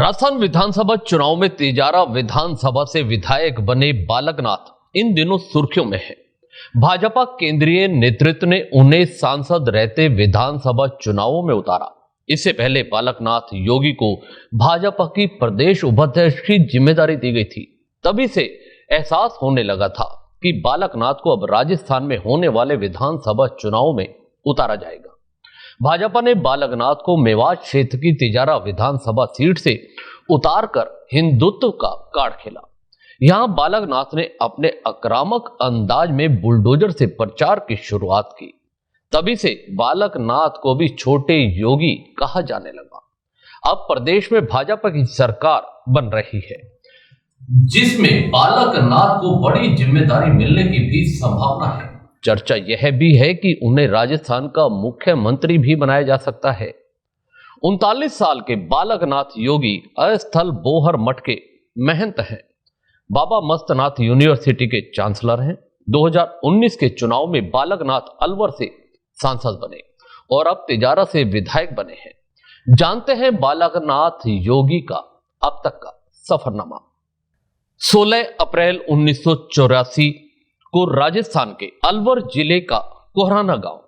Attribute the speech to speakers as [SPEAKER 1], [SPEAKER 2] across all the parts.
[SPEAKER 1] राजस्थान विधानसभा चुनाव में तिजारा विधानसभा से विधायक बने बालकनाथ इन दिनों सुर्खियों में है। भाजपा केंद्रीय नेतृत्व ने उन्हें सांसद रहते विधानसभा चुनावों में उतारा। इससे पहले बालकनाथ योगी को भाजपा की प्रदेश उपाध्यक्ष की जिम्मेदारी दी गई थी। तभी से एहसास होने लगा था कि बालकनाथ को अब राजस्थान में होने वाले विधानसभा चुनाव में उतारा जाएगा। भाजपा ने बालकनाथ को मेवात क्षेत्र की तिजारा विधानसभा सीट से उतारकर हिंदुत्व का कार्ड खेला। यहां बालकनाथ ने अपने आक्रामक अंदाज में बुलडोजर से प्रचार की शुरुआत की। तभी से बालकनाथ को भी छोटे योगी कहा जाने लगा। अब प्रदेश में भाजपा की सरकार बन रही है, जिसमें बालकनाथ को बड़ी जिम्मेदारी मिलने की भी संभावना है। चर्चा यह भी है कि उन्हें राजस्थान का मुख्यमंत्री भी बनाया जा सकता है। 39 साल के बालकनाथ योगी अस्थल बोहर मठ के महंत हैं। बाबा मस्तनाथ यूनिवर्सिटी के चांसलर हैं। 2019 के चुनाव में बालकनाथ अलवर से सांसद बने और अब तिजारा से विधायक बने हैं। जानते हैं बालकनाथ योगी का अब तक का सफरनामा। 16 अप्रैल 1984 को राजस्थान के अलवर जिले का कोहराना गांव,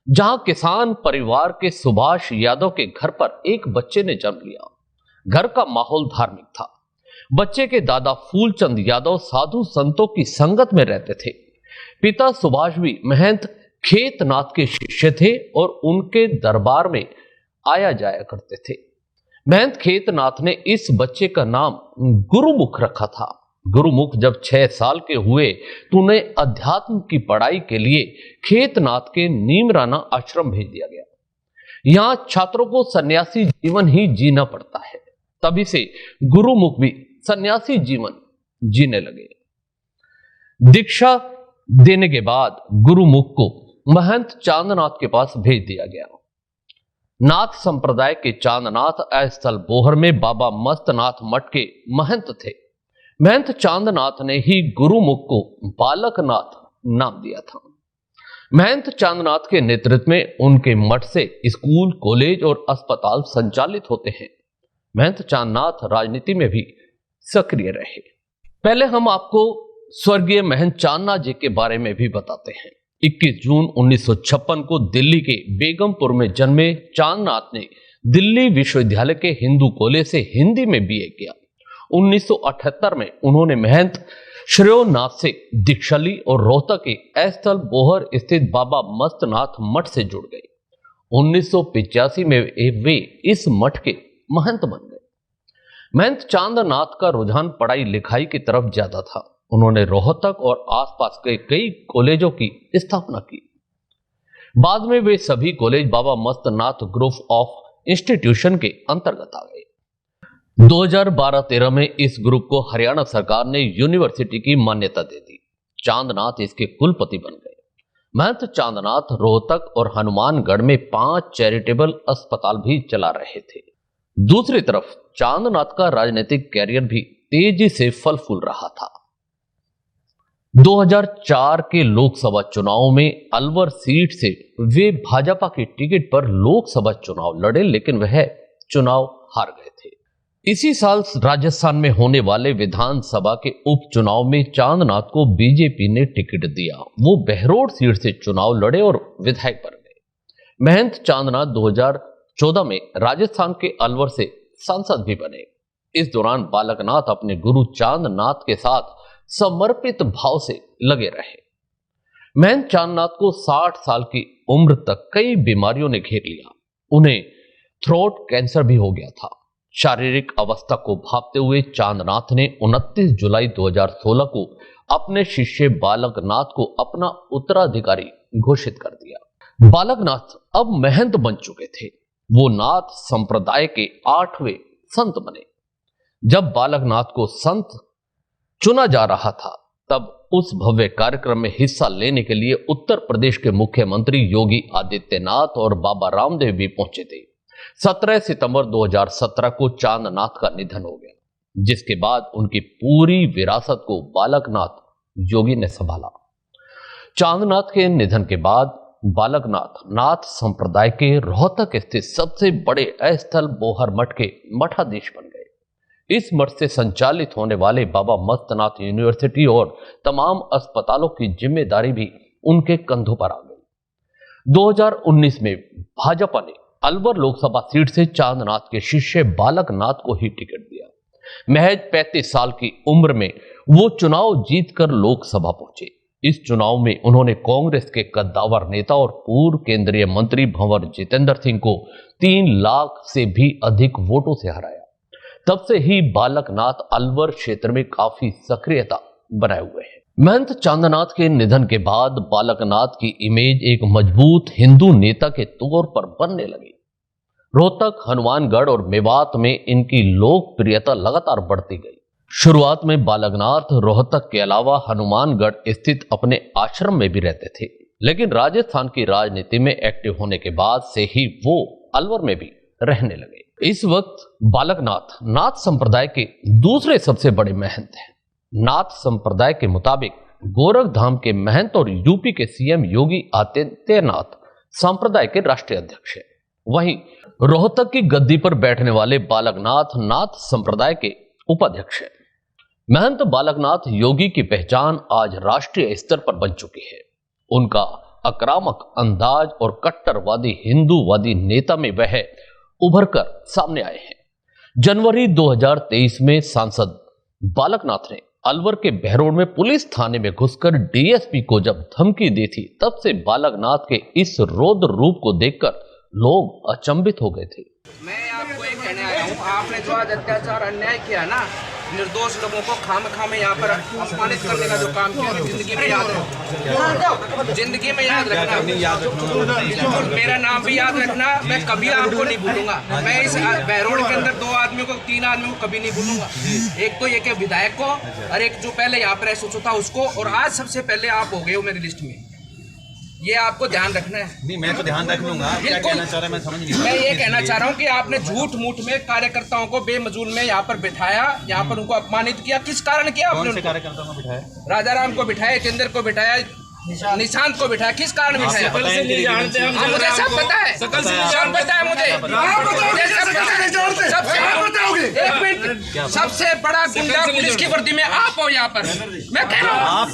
[SPEAKER 1] जहां किसान परिवार के सुभाष यादव के घर पर एक बच्चे ने जन्म लिया। घर का माहौल धार्मिक था। बच्चे के दादा फूलचंद यादव साधु संतों की संगत में रहते थे। पिता सुभाष भी महंत खेतनाथ के शिष्य थे और उनके दरबार में आया जाया करते थे। महंत खेतनाथ ने इस बच्चे का नाम गुरुमुख रखा था। गुरुमुख जब 6 साल के हुए तो उन्हें अध्यात्म की पढ़ाई के लिए खेतनाथ के नीमराना आश्रम भेज दिया गया। यहां छात्रों को सन्यासी जीवन ही जीना पड़ता है। तभी से गुरुमुख भी सन्यासी जीवन जीने लगे। दीक्षा देने के बाद गुरुमुख को महंत चांदनाथ के पास भेज दिया गया। नाथ संप्रदाय के चांदनाथ अस्थल बोहर में बाबा मस्तनाथ मठ के महंत थे। महंत चांदनाथ ने ही गुरुमुख को बालकनाथ नाम दिया था। महंत चांदनाथ के नेतृत्व में उनके मठ से स्कूल, कॉलेज और अस्पताल संचालित होते हैं। महंत चांदनाथ राजनीति में भी सक्रिय रहे। पहले हम आपको स्वर्गीय महंत चांदनाथ जी के बारे में भी बताते हैं। 21 जून 1956 को दिल्ली के बेगमपुर में जन्मे चांदनाथ ने दिल्ली विश्वविद्यालय के हिंदू कॉलेज से हिंदी में बीए किया। 1978 में उन्होंने महंत श्रेयोनाथ से दीक्षा ली और रोहतक के अस्थल बोहर स्थित बाबा मस्तनाथ मठ से जुड़ गए। 1985 में वे इस मठ के महंत बन गए। महंत चांदनाथ का रुझान पढ़ाई लिखाई की तरफ ज्यादा था। उन्होंने रोहतक और आसपास के कई कॉलेजों की स्थापना की। बाद में वे सभी college Baba Mastnath group of institution के अंतर्गत आ गए। 2012-13 में इस ग्रुप को हरियाणा सरकार ने यूनिवर्सिटी की मान्यता दे दी। चांदनाथ इसके कुलपति बन गए। महंत चांदनाथ रोहतक और हनुमानगढ़ में 5 चैरिटेबल अस्पताल भी चला रहे थे। दूसरी तरफ चांदनाथ का राजनीतिक कैरियर भी तेजी से फल फूल रहा था। 2004 के लोकसभा चुनाव में अलवर सीट से वे भाजपा की टिकट पर लोकसभा चुनाव लड़े, लेकिन वह चुनाव हार गए थे। इसी साल राजस्थान में होने वाले विधानसभा के उपचुनाव में चांदनाथ को बीजेपी ने टिकट दिया। वो बहरोड सीट से चुनाव लड़े और विधायक बन गए। महंत चांदनाथ 2014 में राजस्थान के अलवर से सांसद भी बने। इस दौरान बालकनाथ अपने गुरु चांदनाथ के साथ समर्पित भाव से लगे रहे। महंत चांदनाथ को 60 साल की उम्र तक कई बीमारियों ने घेर लिया। उन्हें थ्रोट कैंसर भी हो गया था। शारीरिक अवस्था को भांपते हुए चांदनाथ ने 29 जुलाई 2016 को अपने शिष्य बालकनाथ को अपना उत्तराधिकारी घोषित कर दिया। बालकनाथ अब महंत बन चुके थे। वो नाथ संप्रदाय के 8वें संत बने। जब बालकनाथ को संत चुना जा रहा था, तब उस भव्य कार्यक्रम में हिस्सा लेने के लिए उत्तर प्रदेश के मुख्यमंत्री योगी आदित्यनाथ और बाबा रामदेव भी पहुंचे थे। 17 सितंबर 2017 को चांदनाथ का निधन हो गया, जिसके बाद उनकी पूरी विरासत को बालकनाथ योगी ने संभाला। चांदनाथ के निधन के बाद बालकनाथ नाथ संप्रदाय के रोहतक स्थित सबसे बड़े अस्थल बोहर मठ के मठाधीश बन गए। इस मठ से संचालित होने वाले बाबा मस्तनाथ यूनिवर्सिटी और तमाम अस्पतालों की जिम्मेदारी भी उनके कंधों पर आ गई। 2019 में भाजपा ने अलवर लोकसभा सीट से चांदनाथ के शिष्य बालकनाथ को ही टिकट दिया। महज 35 साल की उम्र में वो चुनाव जीतकर लोकसभा पहुंचे। इस चुनाव में उन्होंने कांग्रेस के कद्दावर नेता और पूर्व केंद्रीय मंत्री भंवर जितेंद्र सिंह को 3 लाख से भी अधिक वोटों से हराया। तब से ही बालकनाथ अलवर क्षेत्र में काफी सक्रियता बनाए हुए हैं। महंत चांदनाथ के निधन के बाद बालकनाथ की इमेज एक मजबूत हिंदू नेता के तौर पर बनने लगी। रोहतक, हनुमानगढ़ और मेवात में इनकी लोकप्रियता लगातार बढ़ती गई। शुरुआत में बालकनाथ रोहतक के अलावा हनुमानगढ़ स्थित अपने आश्रम में भी रहते थे, लेकिन राजस्थान की राजनीति में एक्टिव होने के बाद से ही वो अलवर में भी रहने लगे। इस वक्त बालकनाथ नाथ संप्रदाय के दूसरे सबसे बड़े महंत हैं। नाथ संप्रदाय के मुताबिक गोरखधाम के महंत और यूपी के सीएम योगी आदित्यनाथ संप्रदाय के राष्ट्रीय अध्यक्ष हैं। वहीं रोहतक की गद्दी पर बैठने वाले बालकनाथ नाथ संप्रदाय के उपाध्यक्ष हैं। महंत बालकनाथ योगी की पहचान आज राष्ट्रीय स्तर पर बन चुकी है। उनका आक्रामक अंदाज और कट्टरवादी हिंदूवादी नेता में वह उभर कर सामने आए हैं। जनवरी 2023 में सांसद बालकनाथ ने अलवर के बहरोड में पुलिस थाने में घुसकर डीएसपी को जब धमकी दी थी, तब से बालकनाथ के इस रौद्र रूप को देखकर लोग अचंभित हो गए थे।
[SPEAKER 2] मैं आपको ये कहने आया हूँ, आपने जो आज अत्याचार अन्याय किया ना, निर्दोष लोगों को खाम यहाँ पर अपमानित करने का जो काम किया, जिंदगी में याद रखना, जिंदगी में याद रखना, मेरा नाम भी याद रखना। मैं कभी आपको नहीं भूलूंगा। मैं इस बहरोड के अंदर 2 आदमियों को 3 आदमियों को कभी नहीं भूलूंगा। एक तो ये के विधायक को और एक जो पहले यहाँ पर सुचो था उसको, और आज सबसे पहले आप हो गए हो मेरी लिस्ट में। ये आपको ध्यान रखना है।
[SPEAKER 3] नहीं, मैं तो ध्यान रख लूंगा। क्या कहना चाह रहा है मैं समझ नहीं।
[SPEAKER 2] मैं ये कहना चाह रहा हूँ कि आपने झूठ मूठ में कार्यकर्ताओं को बेमजूल में यहाँ पर बिठाया, यहाँ पर उनको अपमानित किया। किस कारण किया आपने?
[SPEAKER 3] कौन से कार्यकर्ताओं को बिठाया?
[SPEAKER 2] राजाराम को बिठाया, केंद्र को बिठाया, निशांत को बिठाया। किस कारण बिठाया? मुझे सब पता है, सब पता है मुझे। एक मिनट, सबसे बड़ा गुंडा पुलिस की वर्दी में आप हो यहाँ पर। मैं कह रहा हूँ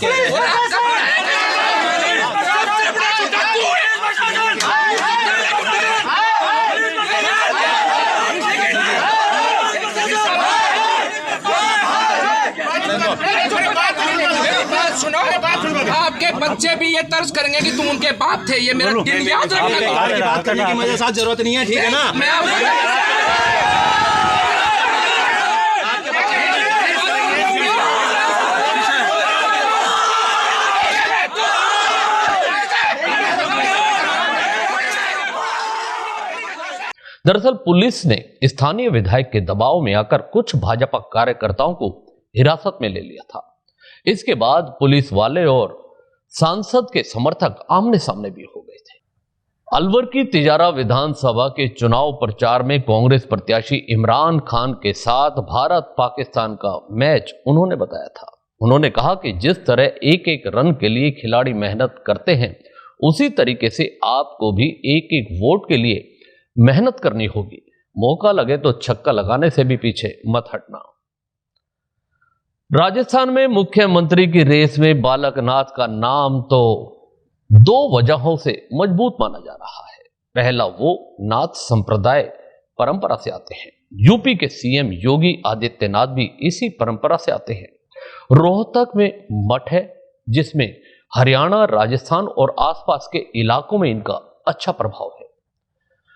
[SPEAKER 2] सुनो, आपके बच्चे भी ये तर्ज करेंगे कि तुम उनके बाप थे। ये मेरा दिल याद रखना।
[SPEAKER 3] बात करने की मुझे साथ जरूरत नहीं है, ठीक है ना?
[SPEAKER 1] दरअसल पुलिस ने स्थानीय विधायक के दबाव में आकर कुछ भाजपा कार्यकर्ताओं को हिरासत में ले लिया था। इसके बाद पुलिस वाले और सांसद के समर्थक आमने सामने भी हो गए थे। अलवर की तिजारा विधानसभा के चुनाव प्रचार में कांग्रेस प्रत्याशी इमरान खान के साथ भारत पाकिस्तान का मैच उन्होंने बताया था। उन्होंने कहा कि जिस तरह एक एक रन के लिए खिलाड़ी मेहनत करते हैं, उसी तरीके से आपको भी एक एक वोट के लिए मेहनत करनी होगी। मौका लगे तो छक्का लगाने से भी पीछे मत हटना। राजस्थान में मुख्यमंत्री की रेस में बालकनाथ का नाम तो 2 वजहों से मजबूत माना जा रहा है। पहला, वो नाथ संप्रदाय परंपरा से आते हैं। यूपी के सीएम योगी आदित्यनाथ भी इसी परंपरा से आते हैं। रोहतक में मठ है, जिसमें हरियाणा, राजस्थान और आसपास के इलाकों में इनका अच्छा प्रभाव है,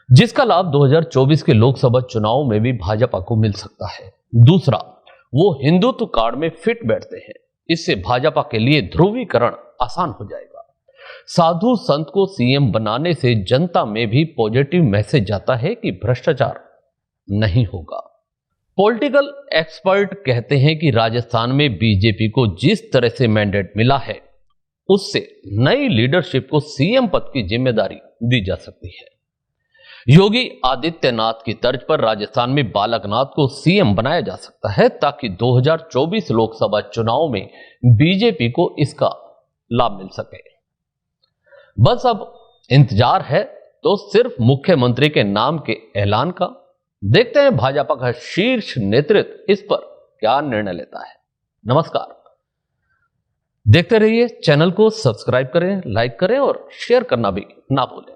[SPEAKER 1] जिसका लाभ 2024 के लोकसभा चुनाव में भी भाजपा को मिल सकता है। दूसरा, वो हिंदुत्व कार्ड में फिट बैठते हैं। इससे भाजपा के लिए ध्रुवीकरण आसान हो जाएगा। साधु संत को सीएम बनाने से जनता में भी पॉजिटिव मैसेज जाता है कि भ्रष्टाचार नहीं होगा। पॉलिटिकल एक्सपर्ट कहते हैं कि राजस्थान में बीजेपी को जिस तरह से मैंडेट मिला है, उससे नई लीडरशिप को सीएम पद की जिम्मेदारी दी जा सकती है। योगी आदित्यनाथ की तर्ज पर राजस्थान में बालकनाथ को सीएम बनाया जा सकता है, ताकि 2024 लोकसभा चुनाव में बीजेपी को इसका लाभ मिल सके। बस अब इंतजार है तो सिर्फ मुख्यमंत्री के नाम के ऐलान का, देखते हैं भाजपा का शीर्ष नेतृत्व इस पर क्या निर्णय लेता है। नमस्कार, देखते रहिए, चैनल को सब्सक्राइब करें, लाइक करें और शेयर करना भी ना भूलें।